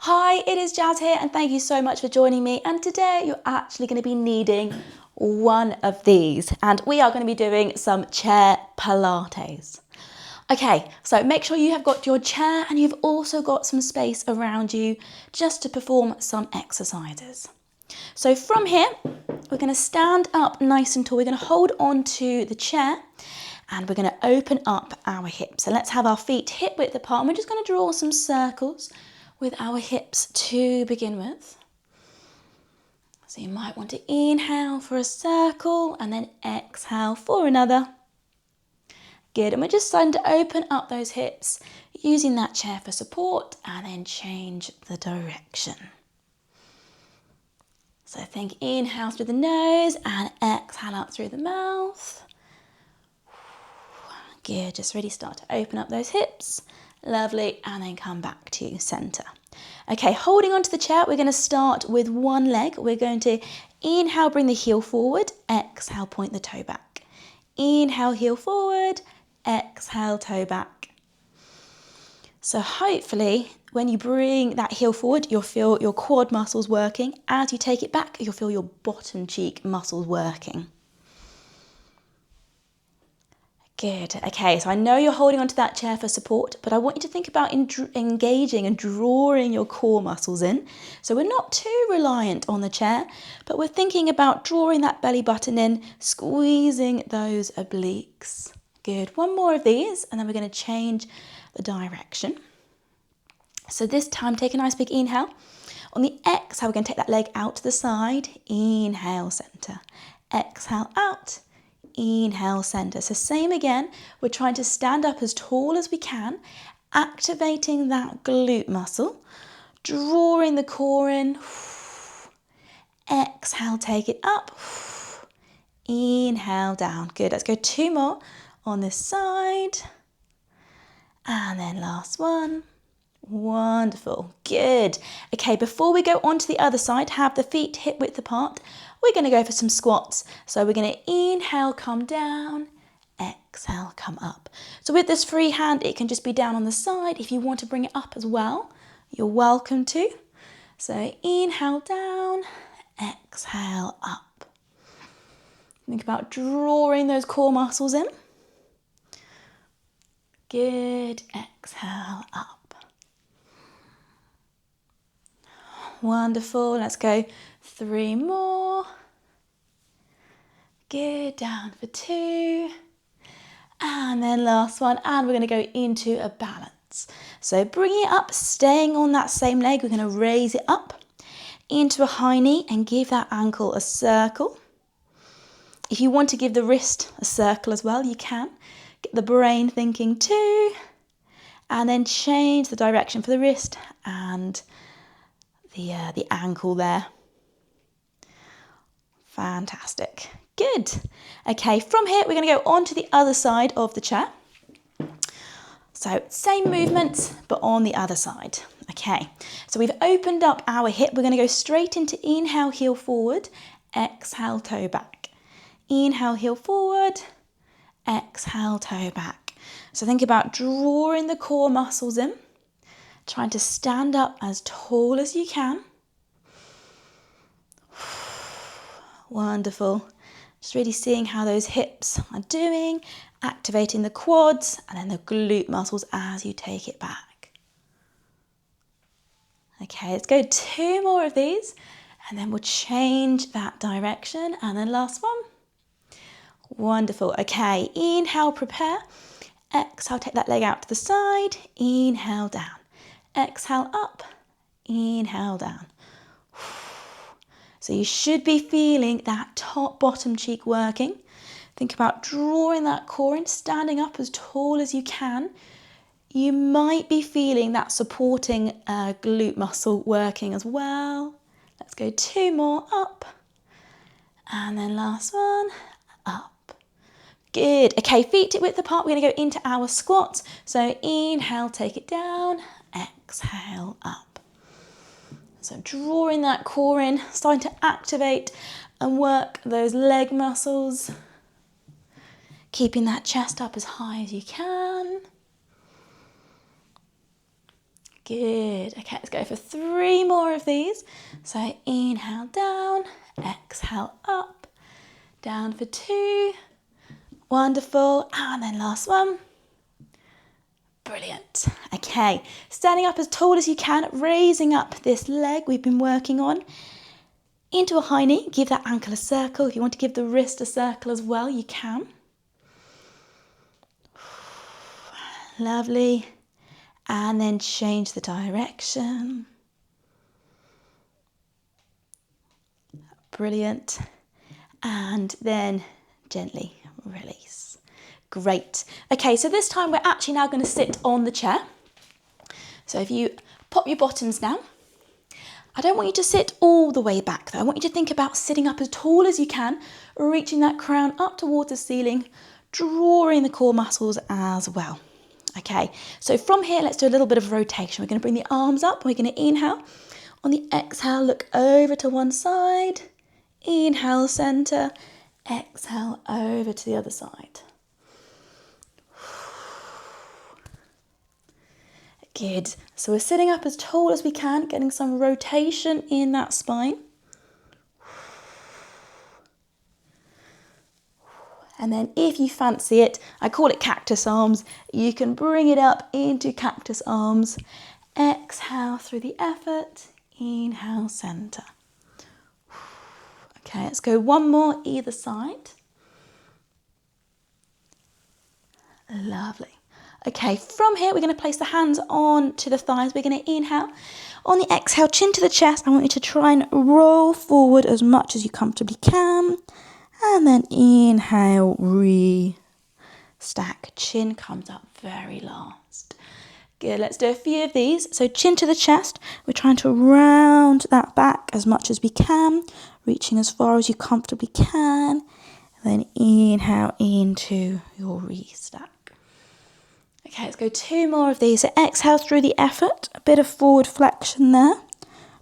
Hi, it is Jazz here and thank you so much for joining me, and today you're actually going to be needing one of these and we are going to be doing some chair Pilates. Okay, so make sure you have got your chair and you've also got some space around you just to perform some exercises. So from here, we're going to stand up nice and tall. We're going to hold on to the chair and we're going to open up our hips. So let's have our feet hip width apart and we're just going to draw some circles with our hips to begin with. So you might want to inhale for a circle and then exhale for another. Good, and we're just starting to open up those hips using that chair for support and then change the direction. So think inhale through the nose and exhale out through the mouth. Good, just really start to open up those hips. Lovely, and then come back to centre. Okay, holding onto the chair, we're going to start with one leg. We're going to inhale, bring the heel forward, exhale, point the toe back. Inhale, heel forward, exhale, toe back. So hopefully when you bring that heel forward, you'll feel your quad muscles working. As you take it back, you'll feel your bottom cheek muscles working. Good. Okay, so I know you're holding onto that chair for support, but I want you to think about engaging and drawing your core muscles in. So we're not too reliant on the chair, but we're thinking about drawing that belly button in, squeezing those obliques. Good. One more of these, and then we're going to change the direction. So this time, take a nice big inhale. On the exhale, we're going to take that leg out to the side. Inhale, centre. Exhale, out. Inhale, centre. So same again, we're trying to stand up as tall as we can, activating that glute muscle, drawing the core in. Exhale, take it up. Inhale, down. Good. Let's go two more on this side. And then last one. Wonderful. Good. Okay, before we go on to the other side, have the feet hip width apart. We're going to go for some squats. So we're going to inhale, come down, exhale, come up. So with this free hand, it can just be down on the side. If you want to bring it up as well, you're welcome to. So inhale, down, exhale, up. Think about drawing those core muscles in. Good. Exhale, up. Wonderful. Let's go three more. Good. Down for two. And then last one. And we're going to go into a balance. So bring it up, staying on that same leg. We're going to raise it up into a high knee and give that ankle a circle. If you want to give the wrist a circle as well, you can. Get the brain thinking too. And then change the direction for the wrist and the ankle there. Fantastic. Good. Okay, from here we're going to go on to the other side of the chair. So same movements, but on the other side. Okay, so we've opened up our hip. We're going to go straight into inhale, heel forward, exhale, toe back. Inhale, heel forward, exhale, toe back. So think about drawing the core muscles in. Trying to stand up as tall as you can. Wonderful. Just really seeing how those hips are doing, activating the quads and then the glute muscles as you take it back. Okay, let's go two more of these and then we'll change that direction. And then last one. Wonderful. Okay, inhale, prepare. Exhale, take that leg out to the side. Inhale, down. Exhale, up. Inhale, down. So you should be feeling that top bottom cheek working. Think about drawing that core in, standing up as tall as you can. You might be feeling that supporting glute muscle working as well. Let's go two more, up. And then last one, up. Good. Okay, feet hip width apart. We're going to go into our squats. So inhale, take it down. Exhale, up. So drawing that core in, starting to activate and work those leg muscles. Keeping that chest up as high as you can. Good. Okay, let's go for 3 more of these. So inhale down, exhale up, down for 2. Wonderful. And then last one. Brilliant. Okay, standing up as tall as you can, raising up this leg we've been working on into a high knee. Give that ankle a circle. If you want to give the wrist a circle as well, you can. Lovely. And then change the direction. Brilliant. And then gently release. Great. Okay, so this time we're actually now going to sit on the chair. So if you pop your bottoms down, I don't want you to sit all the way back though. I want you to think about sitting up as tall as you can, reaching that crown up towards the ceiling, drawing the core muscles as well. Okay, so from here, let's do a little bit of rotation. We're going to bring the arms up. We're going to inhale. On the exhale, look over to one side. Inhale, center. Exhale, over to the other side. Good. So we're sitting up as tall as we can, getting some rotation in that spine. And then if you fancy it, I call it cactus arms, you can bring it up into cactus arms. Exhale through the effort, inhale, center. Okay, let's go one more either side. Lovely. Okay, from here we're going to place the hands on to the thighs. We're going to inhale. On the exhale, chin to the chest. I want you to try and roll forward as much as you comfortably can. And then inhale, re-stack. Chin comes up very last. Good, let's do a few of these. So chin to the chest. We're trying to round that back as much as we can, reaching as far as you comfortably can. And then inhale into your re-stack. Okay, let's go 2 more of these. So exhale through the effort, a bit of forward flexion there.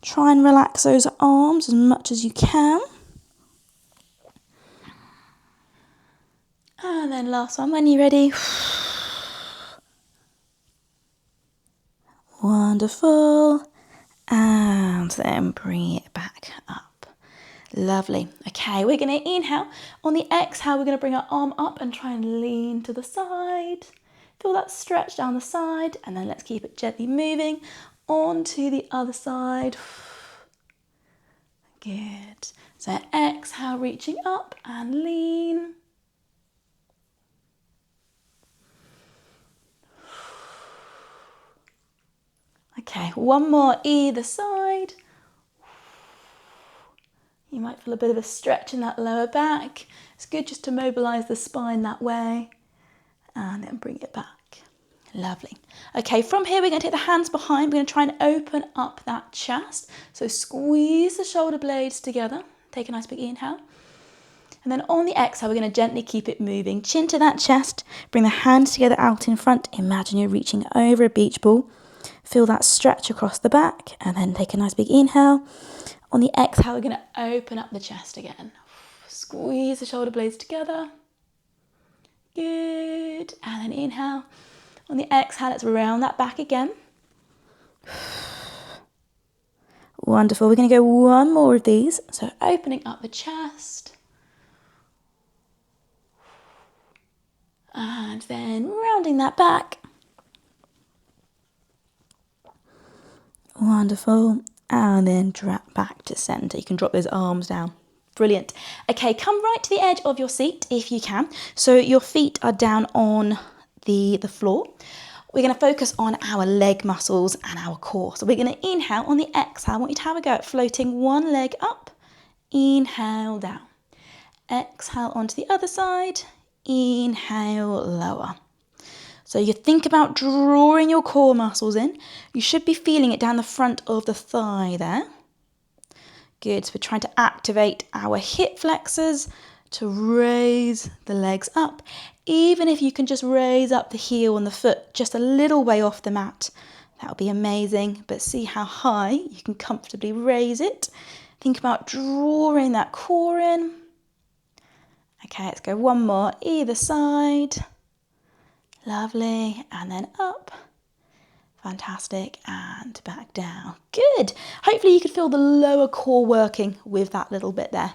Try and relax those arms as much as you can. And then last one, when you're ready. Wonderful. And then bring it back up. Lovely. Okay, we're going to inhale. On the exhale, we're going to bring our arm up and try and lean to the side. Feel that stretch down the side, and then let's keep it gently moving on to the other side. Good. So exhale, reaching up and lean. Okay, one more either side. You might feel a bit of a stretch in that lower back. It's good just to mobilise the spine that way. And then bring it back. Lovely. Okay, from here we're going to take the hands behind. We're going to try and open up that chest. So squeeze the shoulder blades together. Take a nice big inhale. And then on the exhale, we're going to gently keep it moving. Chin to that chest. Bring the hands together out in front. Imagine you're reaching over a beach ball. Feel that stretch across the back. And then take a nice big inhale. On the exhale, we're going to open up the chest again. Squeeze the shoulder blades together. Good. And then inhale. On the exhale, let's round that back again. Wonderful. We're going to go one more of these. So opening up the chest. And then rounding that back. Wonderful. And then drop back to center. You can drop those arms down. Brilliant. Okay, come right to the edge of your seat if you can. So your feet are down on the floor. We're going to focus on our leg muscles and our core. So we're going to inhale. On the exhale, I want you to have a go at floating one leg up. Inhale down. Exhale onto the other side. Inhale lower. So you think about drawing your core muscles in. You should be feeling it down the front of the thigh there. Good, so we're trying to activate our hip flexors to raise the legs up. Even if you can just raise up the heel and the foot just a little way off the mat, that would be amazing. But see how high you can comfortably raise it. Think about drawing that core in. Okay, let's go one more either side. Lovely, and then up. Fantastic, and back down. Good. Hopefully you could feel the lower core working with that little bit there.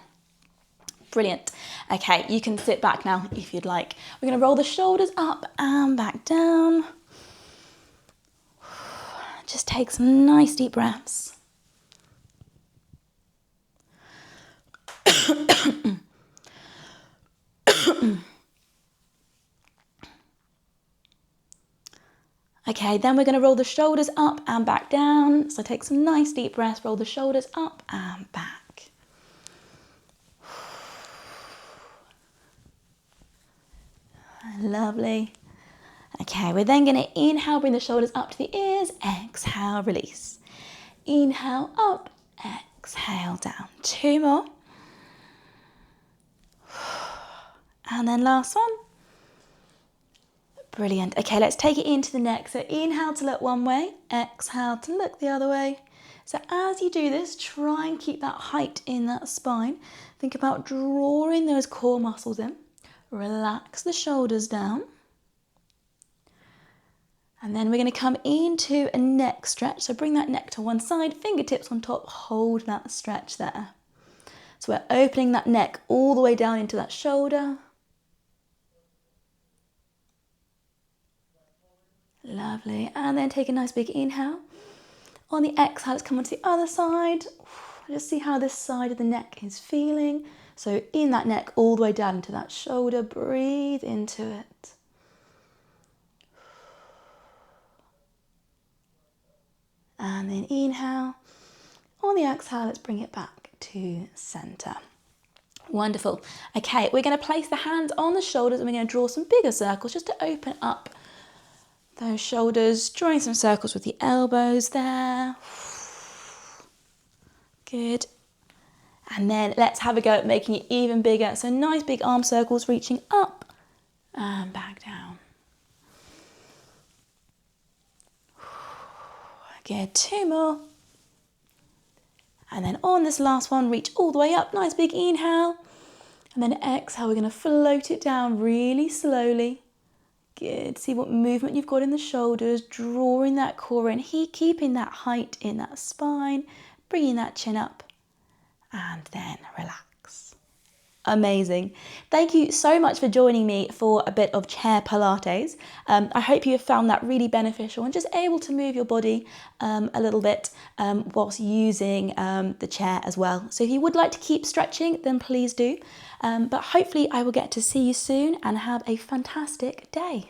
Brilliant. Okay, you can sit back now if you'd like. We're going to roll the shoulders up and back down. Just take some nice deep breaths. Okay, then we're going to roll the shoulders up and back down. So take some nice deep breaths, roll the shoulders up and back. Lovely. Okay, we're then going to inhale, bring the shoulders up to the ears, exhale, release. Inhale up, exhale down. 2 more. And then last one. Brilliant. Okay, let's take it into the neck. So inhale to look one way, exhale to look the other way. So as you do this, try and keep that height in that spine. Think about drawing those core muscles in. Relax the shoulders down. And then we're going to come into a neck stretch. So bring that neck to one side, fingertips on top, hold that stretch there. So we're opening that neck all the way down into that shoulder. Lovely. And then take a nice big inhale. On the exhale, let's come onto the other side. Just see how this side of the neck is feeling. So in that neck, all the way down into that shoulder, breathe into it. And then inhale. On the exhale, let's bring it back to center. Wonderful. Okay, we're going to place the hands on the shoulders and we're going to draw some bigger circles just to open up those shoulders, drawing some circles with the elbows there. Good. And then let's have a go at making it even bigger. So nice big arm circles reaching up and back down. Good, 2 more. And then on this last one, reach all the way up, nice big inhale. And then exhale, we're going to float it down really slowly. Good, see what movement you've got in the shoulders, drawing that core in, keeping that height in that spine, bringing that chin up, and then relax. Amazing. Thank you so much for joining me for a bit of chair Pilates. I hope you have found that really beneficial and just able to move your body a little bit whilst using the chair as well. So if you would like to keep stretching, then please do. But hopefully I will get to see you soon and have a fantastic day.